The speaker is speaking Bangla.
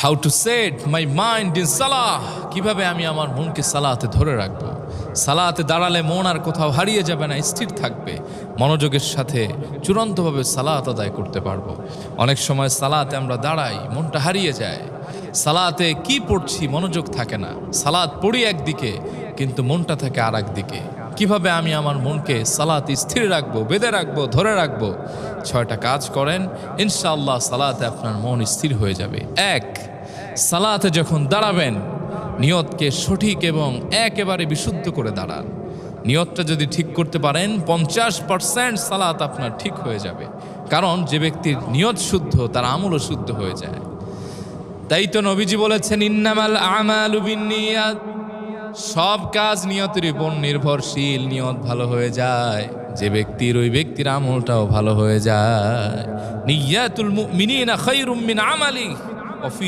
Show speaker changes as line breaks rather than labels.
How to set my mind in সালাহ, কিভাবে আমি আমার মনকে সালাতে ধরে রাখবো। সালাতে দাঁড়ালে মন আর কোথাও হারিয়ে যাবে না, স্থির থাকবে। মনোযোগের সাথে চূড়ান্তভাবে সালাত আদায় করতে পারবো। অনেক সময় সালাতে আমরা দাঁড়াই, মনটা হারিয়ে যায়। সালাতে কি পড়ছি মনোযোগ থাকে না। সালাত পড়ি একদিকে কিন্তু মনটা থাকে আর একদিকে। কিভাবে আমি আমার মনকে সালাতে স্থির রাখবো, বেঁধে রাখবো, ধরে রাখবো? 6টা কাজ করেন, ইনশাআল্লাহ সালাতে আপনার মন স্থির হয়ে যাবে। 1, সালাতে যখন দাঁড়াবেন নিয়তকে সঠিক এবং একেবারে বিশুদ্ধ করে দাঁড়ান। নিয়তটা যদি ঠিক করতে পারেন 50% সালাত আপনার ঠিক হয়ে যাবে। কারণ যে ব্যক্তির নিয়ত শুদ্ধ তার আমলও শুদ্ধ হয়ে যায়। তাই তো নবীজি বলেছেন, ইন্নামাল আমালু বিন্নিয়াত, সব কাজ নিয়তের উপর নির্ভরশীল। নিয়ত ভালো হয়ে যায় যে ব্যক্তির, ওই ব্যক্তির আমলটাও ভালো হয়ে যায়। নিয়াতুল মুমিনিনা খায়রুম মিন আমালিহি।